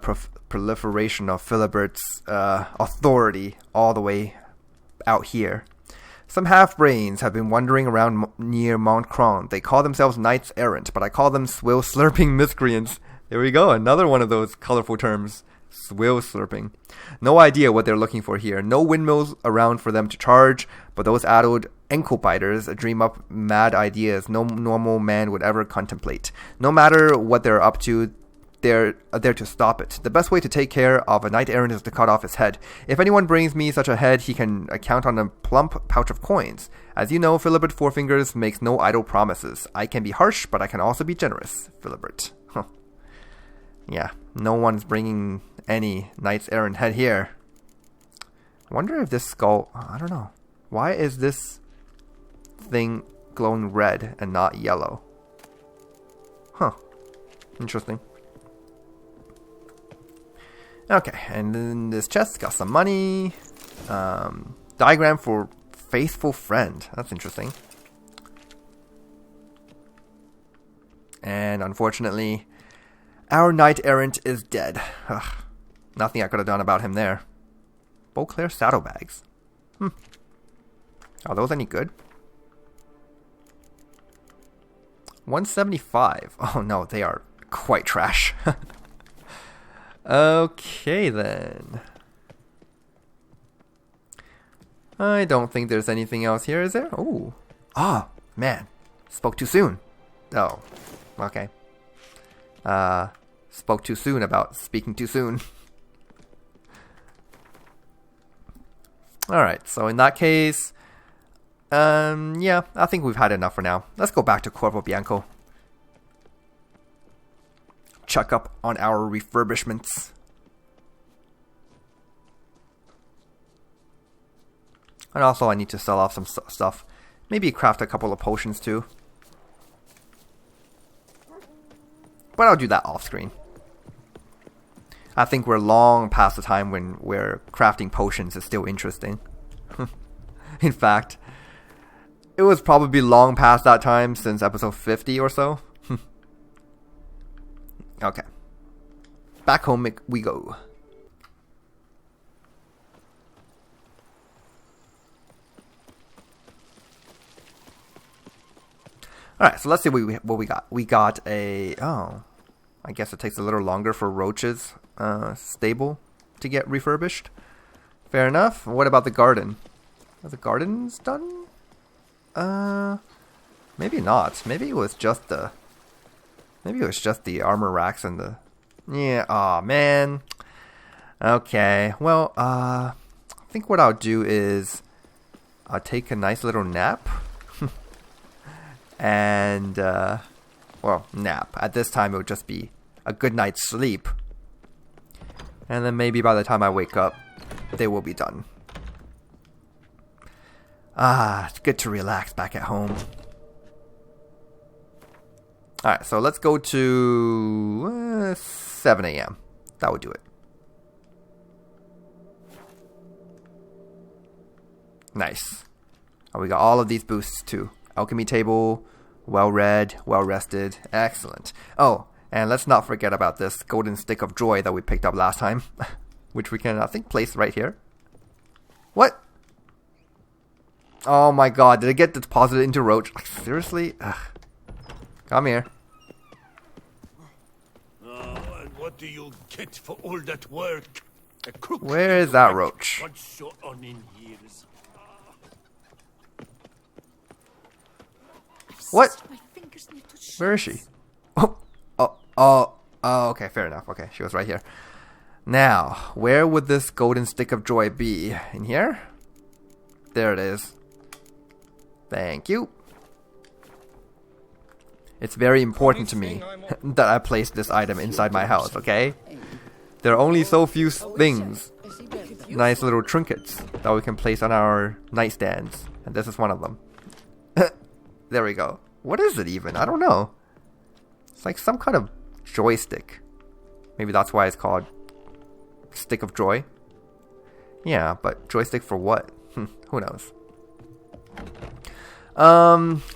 proliferation of Philibert's authority all the way out here. Some half-brains have been wandering around near Mont Cron. They call themselves knights errant, but I call them swill-slurping miscreants. There we go, another one of those colorful terms. Swill-slurping. No idea what they're looking for here. No windmills around for them to charge, but those addled ankle-biters dream up mad ideas no normal man would ever contemplate. No matter what they're up to, they're there to stop it. The best way to take care of a knight errant is to cut off his head. If anyone brings me such a head, he can count on a plump pouch of coins. As you know, Philibert Fourfingers makes no idle promises. I can be harsh, but I can also be generous, Philibert. Huh. Yeah, no one's bringing any Knights Errant head here. I wonder if this skull... I don't know. Why is this thing glowing red and not yellow? Huh. Interesting. Okay, and then this chest got some money. Diagram for faithful friend. That's interesting. And unfortunately, our Knight Errant is dead. Ugh. Nothing I could have done about him there. Beauclair saddlebags. Are those any good? 175. Oh no, they are quite trash. Okay then. I don't think there's anything else here, is there? Oh. Ah, man. Spoke too soon. Oh. Okay. Spoke too soon about speaking too soon. Alright, so in that case, yeah, I think we've had enough for now. Let's go back to Corvo Bianco. Check up on our refurbishments. And also I need to sell off some stuff. Maybe craft a couple of potions too. But I'll do that off screen. I think we're long past the time when where crafting potions is still interesting. In fact, it was probably long past that time since episode 50 or so. Okay. Back home we go. Alright, so let's see what we got. We got a... Oh. I guess it takes a little longer for Roach's stable to get refurbished. Fair enough. What about the garden? Are the gardens done? Maybe not. Maybe it was just the... Maybe it was just the armor racks and the... Yeah, aw, man. Okay, well, I think what I'll do is... I'll take a nice little nap. And, well, nap. At this time, it would just be a good night's sleep. And then maybe by the time I wake up, they will be done. Ah, it's good to relax back at home. Alright, so let's go to 7 a.m. That would do it. Nice. Oh, we got all of these boosts too. Alchemy table, well read, well rested, excellent. Oh, and let's not forget about this golden stick of joy that we picked up last time. Which we can, I think, place right here. What? Oh my god, did it get deposited into Roach? Like, seriously? Ugh. Come here. Oh, and what do you get for all that work? A crook. Where is that Roach? What's so on in years? What? Where is she? Oh, okay, fair enough. Okay, she was right here. Now, where would this golden stick of joy be? In here? There it is. Thank you. It's very important to me that I place this item inside my house, okay? There are only so few things, nice little trinkets, that we can place on our nightstands. And this is one of them. There we go. What is it even? I don't know. It's like some kind of joystick. Maybe that's why it's called Stick of Joy. Yeah, but joystick for what? Who knows?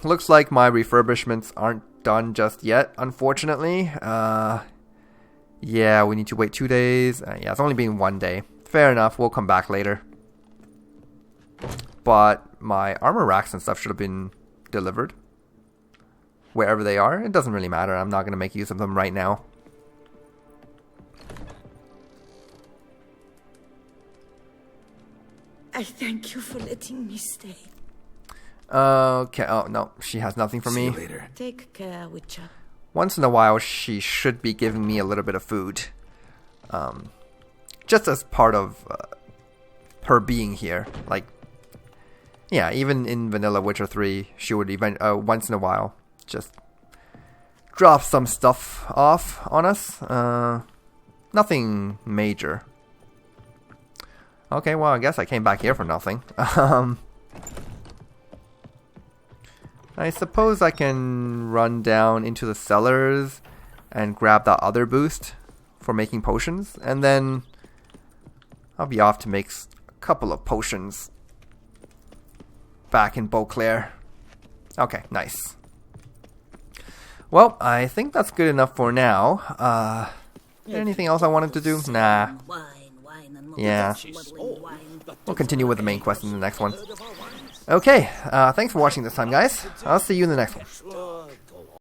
Looks like my refurbishments aren't done just yet, unfortunately. Yeah, we need to wait 2 days. Yeah, it's only been 1 day. Fair enough, we'll come back later. But my armor racks and stuff should have been delivered. Wherever they are, it doesn't really matter. I'm not going to make use of them right now. I thank you for letting me stay. Okay, oh no, she has nothing for me. See you later. Take care, Witcher. Once in a while, she should be giving me a little bit of food. Just as part of her being here. Like, yeah, even in vanilla Witcher 3, she would even once in a while just drop some stuff off on us. Nothing major. Okay, well, I guess I came back here for nothing. I suppose I can run down into the cellars and grab that other boost for making potions, and then I'll be off to make a couple of potions back in Beauclair. Okay, nice. Well, I think that's good enough for now. Anything else I wanted to do? Nah. Yeah. We'll continue with the main quest in the next one. Okay, thanks for watching this time, guys. I'll see you in the next one.